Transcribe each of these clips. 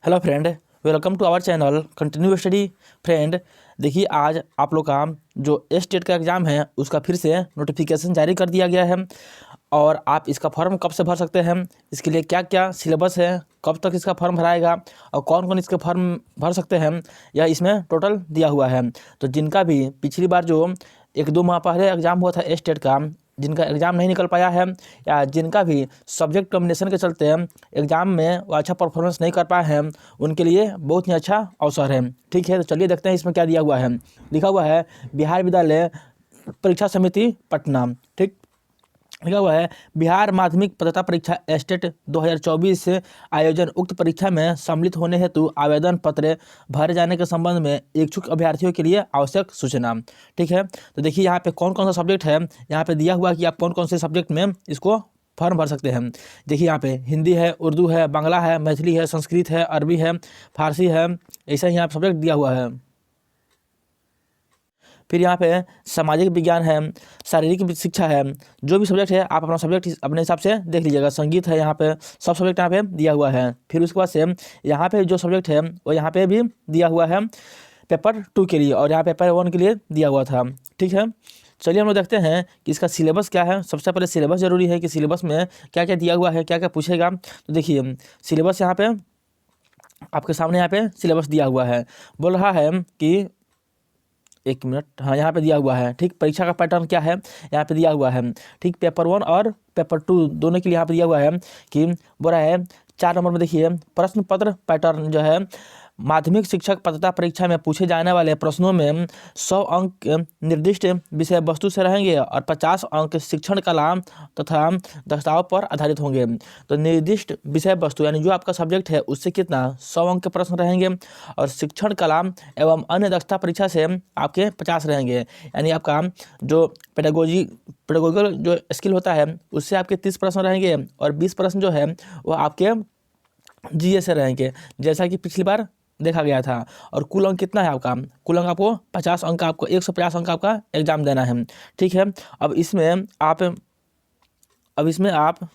Hello friend, welcome to our channel continue study. Friend देखिए, आज आप लोग का जो स्टेट का एग्ज़ाम है उसका फिर से नोटिफिकेशन जारी कर दिया गया है और आप इसका फॉर्म कब से भर सकते हैं, इसके लिए क्या क्या सिलेबस है, कब तक इसका फॉर्म भराएगा और कौन कौन इसका फॉर्म भर सकते हैं, यह इसमें टोटल दिया हुआ है। तो जिनका भी पिछली बार जो 1-2 माह पहले एग्ज़ाम हुआ था स्टेट का, जिनका एग्ज़ाम नहीं निकल पाया है या जिनका भी सब्जेक्ट कॉम्बिनेशन के चलते एग्ज़ाम में वो अच्छा परफॉर्मेंस नहीं कर पाए हैं, उनके लिए बहुत ही अच्छा अवसर है। ठीक है, तो चलिए देखते हैं इसमें क्या दिया हुआ है। लिखा हुआ है बिहार विद्यालय परीक्षा समिति पटना। ठीक, लिखा हुआ है बिहार माध्यमिक पात्रता परीक्षा स्टेट 2024 आयोजन उक्त परीक्षा में सम्मिलित होने हेतु आवेदन पत्र भरे जाने के संबंध में इच्छुक अभ्यर्थियों के लिए आवश्यक सूचना। ठीक है, तो देखिए यहाँ पे कौन कौन सा सब्जेक्ट है, यहाँ पे दिया हुआ कि आप कौन कौन से सब्जेक्ट में इसको फॉर्म भर सकते हैं। देखिए यहाँ पे हिंदी है, उर्दू है, बांग्ला है, मैथिली है, संस्कृत है, अरबी है, फारसी है, ऐसा ही यहाँ पे सब्जेक्ट दिया हुआ है। फिर यहाँ पे सामाजिक विज्ञान है, शारीरिक शिक्षा है, जो भी सब्जेक्ट है आप अपना सब्जेक्ट अपने हिसाब से देख लीजिएगा। संगीत है, यहाँ पे सब सब्जेक्ट यहाँ पे दिया हुआ है। फिर उसके बाद से यहाँ पे जो सब्जेक्ट है वो यहाँ पे भी दिया हुआ है पेपर 2 के लिए और यहाँ पेपर 1 के लिए दिया हुआ था। ठीक है, चलिए हम लोग देखते हैं कि इसका सिलेबस क्या है। सबसे पहले सिलेबस जरूरी है कि सिलेबस में क्या क्या दिया हुआ है, क्या क्या पूछेगा। तो देखिए सिलेबस यहाँ पे आपके सामने यहाँ पे सिलेबस दिया हुआ है। बोल रहा है कि 1 मिनट, हाँ यहाँ पे दिया हुआ है। ठीक, परीक्षा का पैटर्न क्या है यहाँ पे दिया हुआ है। ठीक, पेपर 1 और पेपर 2 दोनों के लिए यहाँ पे दिया हुआ है कि बोल रहा है 4 नंबर में देखिए प्रश्न पत्र पैटर्न जो है, माध्यमिक शिक्षक पात्रता परीक्षा में पूछे जाने वाले प्रश्नों में 100 अंक निर्दिष्ट विषय वस्तु से रहेंगे और 50 अंक शिक्षण कला तथा दस्ताव पर आधारित होंगे। तो निर्दिष्ट विषय वस्तु यानी जो आपका सब्जेक्ट है उससे कितना 100 अंक के प्रश्न रहेंगे और शिक्षण कला एवं अन्य दक्षता परीक्षा से आपके 50 रहेंगे। यानी आपका जो पेडागोजिकल जो स्किल होता है उससे आपके 30 प्रश्न रहेंगे और 20 प्रश्न जो है वो आपके जीए से रहेंगे, जैसा कि पिछली बार देखा गया था। और कुल अंक कितना है आपका, कुल अंक आपको 50 अंक, आपको 150 अंक आपका एग्जाम देना है। ठीक है, अब इसमें आप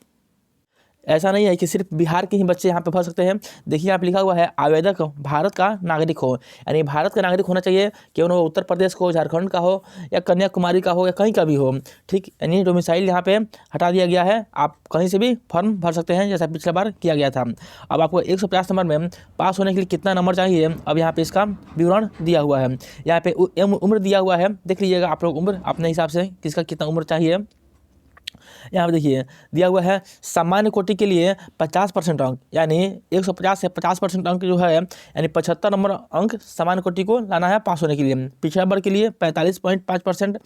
ऐसा नहीं है कि सिर्फ बिहार के ही बच्चे यहाँ पे भर सकते हैं। देखिए यहाँ पे लिखा हुआ है आवेदक भारत का नागरिक हो, यानी भारत का नागरिक होना चाहिए, केवल वो उत्तर प्रदेश का हो, झारखंड का हो या कन्याकुमारी का हो या कहीं का भी हो। ठीक, यानी डोमिसाइल यहाँ पे हटा दिया गया है, आप कहीं से भी फॉर्म भर सकते हैं जैसा पिछला बार किया गया था। अब आपको 150 नंबर में पास होने के लिए कितना नंबर चाहिए, अब यहाँ पे इसका विवरण दिया हुआ है। यहाँ पे उम्र दिया हुआ है, देख लीजिएगा आप लोग उम्र अपने हिसाब से किसका कितना उम्र चाहिए। यहाँ पे देखिए दिया हुआ है सामान्य कोटि के लिए 50% अंक, यानी 150 से 50% अंक जो है, यानी 75 नंबर अंक सामान्य कोटि को लाना है पास होने के लिए। पिछड़ा वर्ग के लिए 45.5%,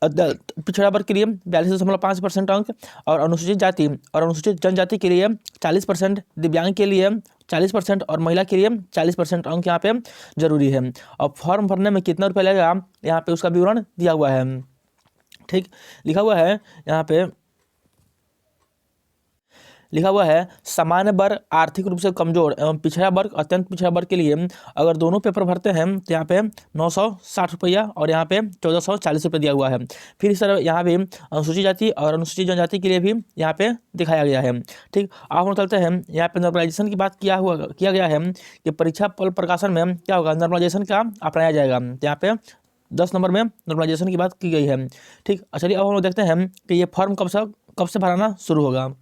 पिछड़ा वर्ग के लिए 42.5% अंक और अनुसूचित जाति और अनुसूचित जनजाति के लिए 40%, दिव्यांग के लिए 40% और महिला के लिए 40% अंक यहाँ पे जरूरी है। और फॉर्म भरने में कितना रुपया लगेगा यहाँ पे उसका विवरण दिया हुआ है। ठीक, लिखा हुआ है यहाँ पे लिखा हुआ है सामान्य वर्ग आर्थिक रूप से कमजोर एवं पिछड़ा वर्ग अत्यंत पिछड़ा वर्ग के लिए अगर दोनों पेपर भरते हैं तो यहाँ पे 960 रुपया और यहाँ पे 1440 रुपये दिया हुआ है। फिर इस तरह यहाँ भी अनुसूचित जाति और अनुसूचित जनजाति के लिए भी यहाँ पे दिखाया गया है। ठीक, आप हम चलते हैं यहाँ पे नॉर्मलाइजेशन की बात किया गया है कि परीक्षा फल प्रकाशन में क्या होगा, नॉर्मलाइजेशन का अपनाया जाएगा। यहाँ पे 10 नंबर में नॉर्मलाइजेशन की बात की गई है। ठीक, चलिए अब हम लोग देखते हैं कि ये फॉर्म कब से भराना शुरू होगा।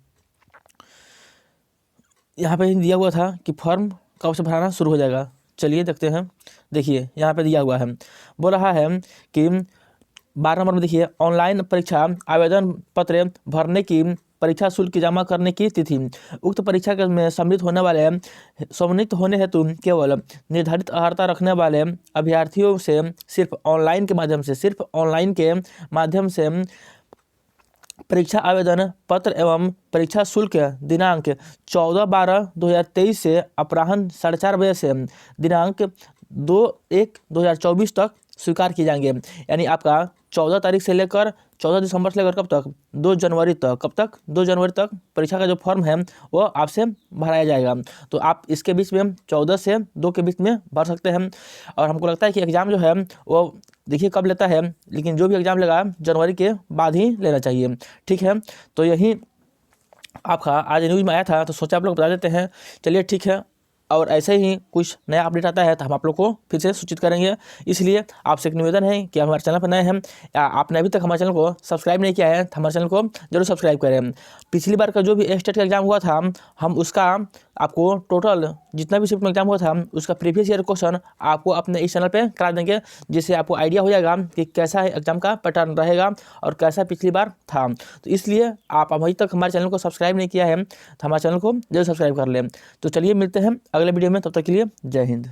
यहाँ पे दिया हुआ था कि फॉर्म कब से भराना शुरू हो जाएगा, चलिए देखते हैं। देखिए यहाँ पे दिया हुआ है, बोल रहा है कि 12 नंबर में देखिए ऑनलाइन परीक्षा आवेदन पत्र भरने की परीक्षा शुल्क जमा करने की तिथि उक्त परीक्षा के में सम्मिलित होने हेतु केवल निर्धारित अर्हता रखने वाले अभ्यर्थियों से सिर्फ ऑनलाइन के माध्यम से परीक्षा आवेदन पत्र एवं परीक्षा शुल्क दिनांक 14/12/2023 से अपराह्न 4:30 बजे से दिनांक 2/1/2024 तक स्वीकार किए जाएंगे। यानी आपका 14 तारीख से लेकर 14 दिसंबर से लेकर कब तक, 2 जनवरी तक। कब तक, 2 जनवरी तक परीक्षा का जो फॉर्म है वो आपसे भराया जाएगा। तो आप इसके बीच में 14 से 2 के बीच में भर सकते हैं। और हमको लगता है कि एग्ज़ाम जो है वो देखिए कब लेता है, लेकिन जो भी एग्ज़ाम लेगा जनवरी के बाद ही लेना चाहिए। ठीक है, तो यही आपका आज न्यूज़ में आया था तो सोचा आप लोग बता देते हैं। चलिए ठीक है, और ऐसे ही कुछ नया अपडेट आता है तो हम आप लोग को फिर से सूचित करेंगे। इसलिए आपसे एक निवेदन है कि हमारे चैनल पर नए हैं या आपने अभी तक हमारे चैनल को सब्सक्राइब नहीं किया है तो हमारे चैनल को जरूर सब्सक्राइब करें। पिछली बार का जो भी स्टेट का एग्जाम हुआ था हम उसका आपको टोटल जितना भी शिफ्ट में एग्जाम हुआ था उसका प्रीवियस ईयर क्वेश्चन आपको अपने इस चैनल पे करा देंगे, जिससे आपको आइडिया हो जाएगा कि कैसा एग्जाम का पैटर्न रहेगा और कैसा पिछली बार था। तो इसलिए आप अभी तक हमारे चैनल को सब्सक्राइब नहीं किया है तो हमारे चैनल को जरूर सब्सक्राइब कर लें। तो चलिए मिलते हैं अगले वीडियो में, तब तक के लिए जय हिंद।